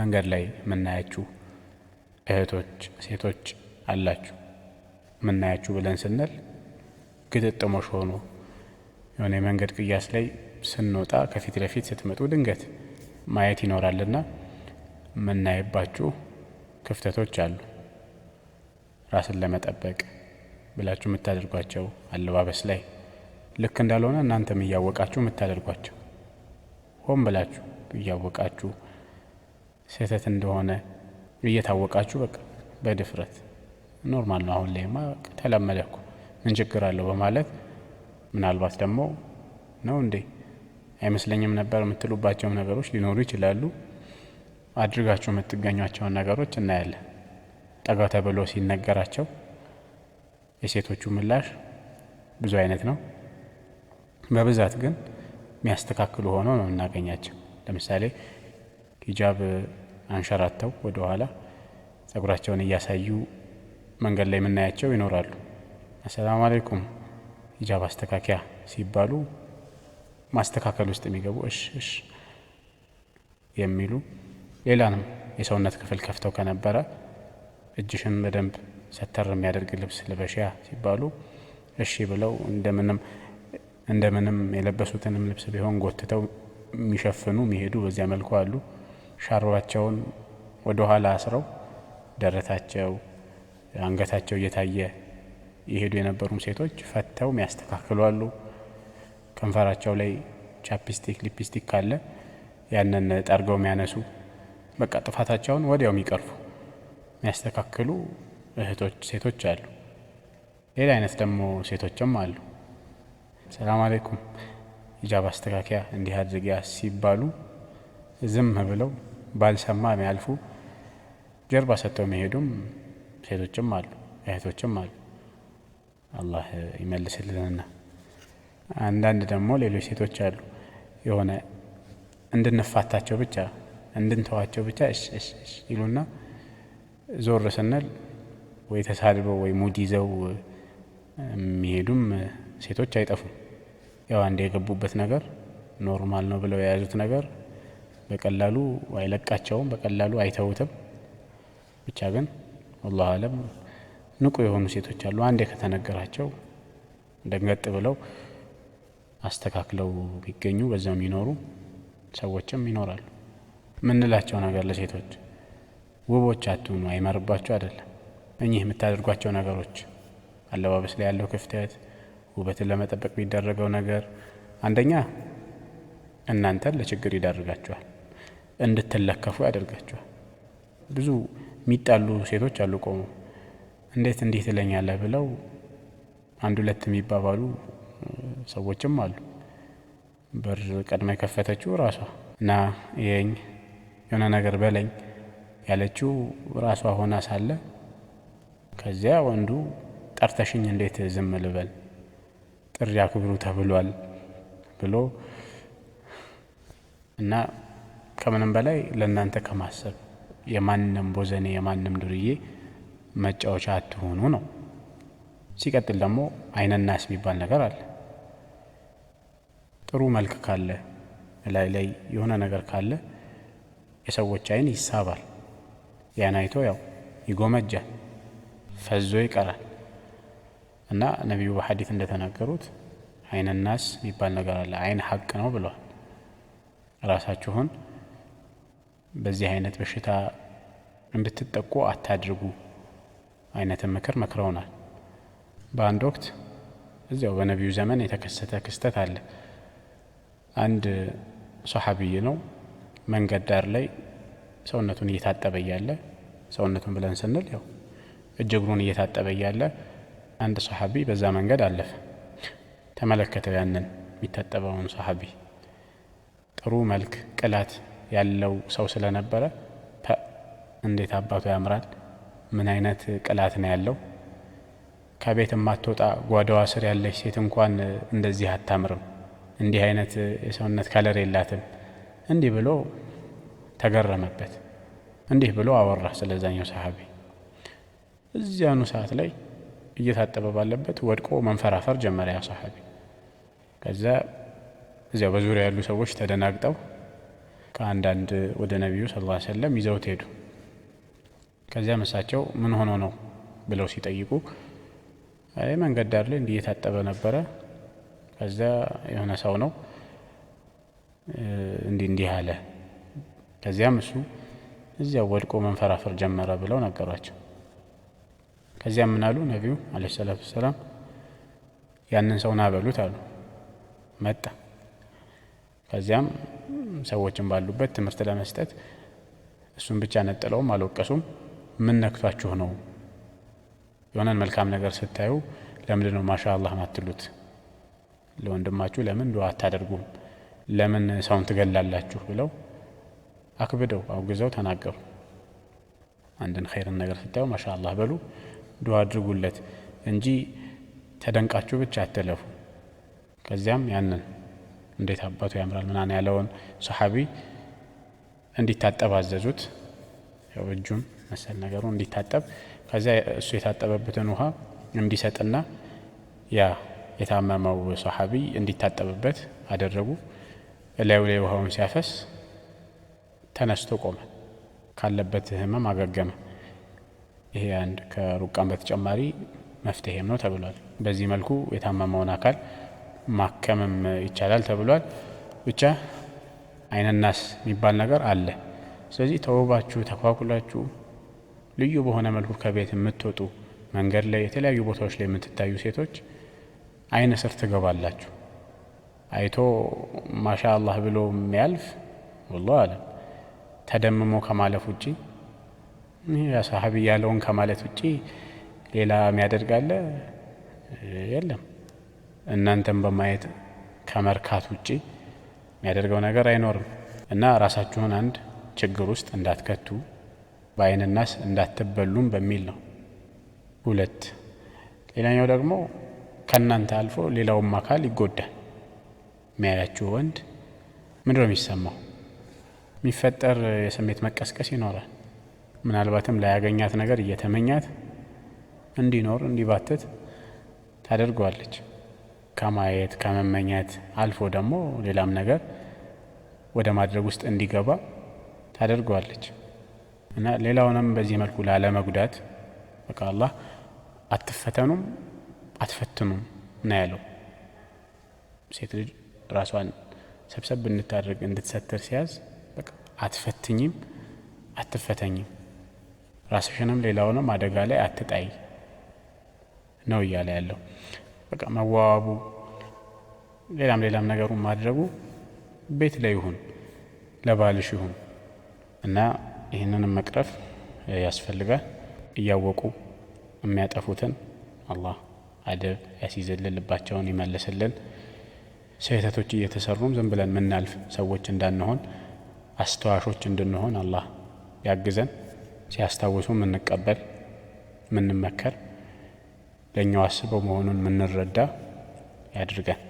መንገድ ላይ የምናያችሁ እህቶች ሴቶች አላችሁ። የምናያችሁ ብለን ስንል ግጥጥሞሽ ሆኖ የሆነ የመንገድ ቅያስ ላይ ስንወጣ ከፊት ለፊት ስትመጡ ድንገት ማየት ይኖራልና የምናይባችሁ ክፍተቶች አሉ። ራስን ለመጠበቅ ብላችሁ የምታደርጓቸው አለባበስ ላይ ልክ እንዳልሆነ እናንተም እያወቃችሁ የምታደርጓቸው ሆን ብላችሁ እያወቃችሁ ስህተት እንደሆነ እየታወቃችሁ በቃ በድፍረት ኖርማል ነው አሁን ላይማ ተለመደ እኮ ምን ችግር አለው በማለት ምናልባት ደግሞ ነው እንዴ አይመስለኝም ነበር የምትሉባቸው ነገሮች ሊኖሩ ይችላሉ። አድርጋችሁ የምትገኟቸውን ነገሮች እናያለን። ጠጋ ተብሎ ሲነገራቸው የሴቶቹ ምላሽ ብዙ አይነት ነው። በብዛት ግን የሚያስተካክሉ ሆነው ነው እናገኛቸው። ለምሳሌ ሂጃብ አንሸራተው ወደ ኋላ ጸጉራቸውን እያሳዩ መንገድ ላይ የምናያቸው ይኖራሉ። አሰላሙ አለይኩም ሂጃብ አስተካከያ ሲባሉ ማስተካከል ውስጥ የሚገቡ እሽ የሚሉ ሌላንም የሰውነት ክፍል ከፍተው ከነበረ እጅሽን በደንብ ሰተር የሚያደርግ ልብስ ልበሺያ ሲባሉ እሺ ብለው እንደምንም የለበሱትንም ልብስ ቢሆን ጎትተው የሚሸፍኑ የሚሄዱ በዚያ መልኩ አሉ። ሻርባቸውን ወደ ኋላ አስረው ደረታቸው አንገታቸው እየታየ የሄዱ የነበሩም ሴቶች ፈተው የሚያስተካክሉ አሉ። ከንፈራቸው ላይ ቻፕስቲክ ሊፕስቲክ ካለ ያንን ጠርገው የሚያነሱ በቃ ጥፋታቸውን ወዲያው የሚቀርፉ የሚያስተካክሉ እህቶች ሴቶች አሉ። ሌላ አይነት ደግሞ ሴቶችም አሉ። ሰላም አለይኩም ሂጃብ አስተካከያ እንዲህ አድርጊያ ሲባሉ ዝም ብለው ባልሰማ የሚያልፉ ጀርባ ሰጥተው የሚሄዱም ሴቶችም አሉ እህቶችም አሉ። አላህ ይመልስልንና አንዳንድ ደግሞ ሌሎች ሴቶች አሉ የሆነ እንድንፋታቸው ብቻ እንድንተዋቸው ብቻ እሽ ይሉና ዞር ስንል ወይ ተሳድበው ወይ ሙድ ይዘው የሚሄዱም ሴቶች አይጠፉም። ያው አንድ የገቡበት ነገር ኖርማል ነው ብለው የያዙት ነገር በቀላሉ አይለቃቸውም፣ በቀላሉ አይተውትም። ብቻ ግን ወላሂ አለም ንቁ የሆኑ ሴቶች አሉ። አንዴ ከተነገራቸው ደንገጥ ብለው አስተካክለው ቢገኙ በዛው የሚኖሩ ሰዎችም ይኖራሉ። ምንላቸው ነገር ለሴቶች ውቦች አትሁኑ አይመርባቸው አይደለም። እኚህ የምታደርጓቸው ነገሮች አለባበስ ላይ ያለው ክፍተት ውበትን ለመጠበቅ የሚደረገው ነገር አንደኛ እናንተን ለችግር ይዳርጋቸዋል፣ እንድትለከፉ ያደርጋቸዋል። ብዙ የሚጣሉ ሴቶች አሉ ቆሙ እንዴት እንዲህ ትለኛለህ ብለው አንድ ሁለት የሚባባሉ ሰዎችም አሉ። በር ቀድማ የከፈተችው ራሷ እና የሆነ ነገር በለኝ ያለችው ራሷ ሆና ሳለ ከዚያ ወንዱ ጠርተሽኝ እንዴት ዝም ልበል ጥሪ አክብሩ ተብሏል ብሎ እና ከምንም በላይ ለእናንተ ከማሰብ የማንም ቦዘኔ የማንም ዱርዬ መጫወቻ አትሆኑ ነው። ሲቀጥል ደግሞ አይነናስ የሚባል ነገር አለ። ጥሩ መልክ ካለ ላይ የሆነ ነገር ካለ የሰዎች አይን ይሳባል። ያን አይቶ ያው ይጎመጃል፣ ፈዞ ይቀራል። እና ነቢዩ በሐዲስ እንደተናገሩት አይነናስ የሚባል ነገር አለ። አይን ሐቅ ነው ብለዋል። ራሳችሁን በዚህ አይነት በሽታ እንድትጠቁ አታድርጉ አይነት ምክር መክረውናል። በአንድ ወቅት እዚያው በነቢዩ ዘመን የተከሰተ ክስተት አለ። አንድ ሶሐቢይ ነው መንገድ ዳር ላይ ሰውነቱን እየታጠበ እያለ ሰውነቱን ብለን ስንል ያው እጅ እግሩን እየታጠበ እያለ አንድ ሶሐቢ በዛ መንገድ አለፈ። ተመለከተው ያንን የሚታጠበውን ሶሐቢ ጥሩ መልክ ቅላት ያለው ሰው ስለነበረ እንዴት አባቱ ያምራል፣ ምን አይነት ቅላት ነው ያለው፣ ከቤት ማትወጣ ጓዳዋ ስር ያለች ሴት እንኳን እንደዚህ አታምርም፣ እንዲህ አይነት የሰውነት ከለር የላትም፣ እንዲህ ብሎ ተገረመበት። እንዲህ ብሎ አወራ ስለዛኛው ሰሐቢ። እዚያኑ ሰዓት ላይ እየታጠበ ባለበት ወድቆ መንፈራፈር ጀመረ ያ ሰሐቢ። ከዛ እዚያው በዙሪያ ያሉ ሰዎች ተደናግጠው ከአንዳንድ ወደ ነቢዩ ሰለላሁ ዐለይሂ ወሰለም ይዘውት ሄዱ። ከዚያም እሳቸው ምን ሆኖ ነው ብለው ሲጠይቁ መንገድ ዳር ላይ እንዲህ እየታጠበ ነበረ፣ ከዚያ የሆነ ሰው ነው እንዲህ አለ፣ ከዚያም እሱ እዚያው ወድቆ መንፈራፈር ጀመረ ብለው ነገሯቸው። ከዚያም ምን አሉ ነቢዩ አለይሂ ሰላቱ ወሰላም፣ ያንን ሰው ና በሉት አሉ። መጣ። ከዚያም ሰዎችን ባሉበት ትምህርት ለመስጠት እሱን ብቻ ነጥለውም አልወቀሱም። ምን ነክቷችሁ ነው? የሆነን መልካም ነገር ስታዩ ለምንድን ነው ማሻአላህ ማትሉት? ለወንድማችሁ ለምን ዱዓ አታደርጉም? ለምን ሰውን ትገላላችሁ? ብለው አክብደው አውግዘው ተናገሩ። አንድን ኸይርን ነገር ስታዩ ማሻአላህ በሉ፣ ዱዓ አድርጉለት እንጂ ተደንቃችሁ ብቻ አትለፉ። ከዚያም ያንን እንዴት አባቱ ያምራል ምናምን ያለውን ሰሓቢ እንዲታጠብ አዘዙት። ያው እጁን መሰል ነገሩ እንዲታጠብ፣ ከዚያ እሱ የታጠበበትን ውሃ እንዲሰጥና ያ የታመመው ሰሓቢ እንዲታጠብበት አደረጉ። እላዩ ላይ ውሃውን ሲያፈስ ተነስቶ ቆመ፣ ካለበት ህመም አገገመ። ይሄ አንድ ከሩቃም በተጨማሪ መፍትሄም ነው ተብሏል። በዚህ መልኩ የታመመውን አካል ማከምም ይቻላል ተብሏል። ብቻ አይነናስ የሚባል ነገር አለ። ስለዚህ ተውባችሁ ተኳኩላችሁ ልዩ በሆነ መልኩ ከቤት የምትወጡ መንገድ ላይ የተለያዩ ቦታዎች ላይ የምትታዩ ሴቶች አይነ ስር ትገባላችሁ። አይቶ ማሻአላህ ብሎ የሚያልፍ ወላሂ አለም ተደምሞ ከማለፍ ውጪ ያ ሰሃቢ ያለውን ከማለት ውጪ ሌላ የሚያደርጋለ የለም። እናንተም በማየት ከመርካት ውጪ የሚያደርገው ነገር አይኖርም። እና ራሳችሁን አንድ ችግር ውስጥ እንዳትከቱ በአይንናስ እንዳትበሉም በሚል ነው። ሁለት ሌላኛው ደግሞ ከእናንተ አልፎ ሌላውም አካል ይጎዳል። የሚያያችሁ ወንድ ምንድነው የሚሰማው? የሚፈጠር የስሜት መቀስቀስ ይኖራል። ምናልባትም ላያገኛት ነገር እየተመኛት እንዲኖር እንዲባትት ታደርገዋለች። ከማየት ከመመኘት አልፎ ደግሞ ሌላም ነገር ወደ ማድረግ ውስጥ እንዲገባ ታደርገዋለች። እና ሌላውንም በዚህ መልኩ ላለመጉዳት በቃ አላህ አትፈተኑም አትፈትኑም ነው ያለው። ሴት ልጅ ራሷን ሰብሰብ እንድታደርግ እንድትሰትር ሲያዝ በቃ አትፈትኝም አትፈተኝም፣ ራስሽንም ሌላውንም አደጋ ላይ አትጣይ ነው እያለ ያለው። በቃ መዋዋቡ ሌላም ነገሩን ማድረጉ ቤት ላይ ይሁን ለባልሽ ይሁን እና ይህንንም መቅረፍ ያስፈልጋል። እያወቁ የሚያጠፉትን አላህ አደብ ያስይዝልን፣ ልባቸውን ይመልስልን። ስህተቶች እየተሰሩም ዝም ብለን ምናልፍ ሰዎች እንዳንሆን አስተዋሾች እንድንሆን አላህ ያግዘን። ሲያስታውሱ ምንቀበል ምንመከር፣ ለእኛው አስበው መሆኑን ምንረዳ ያድርገን።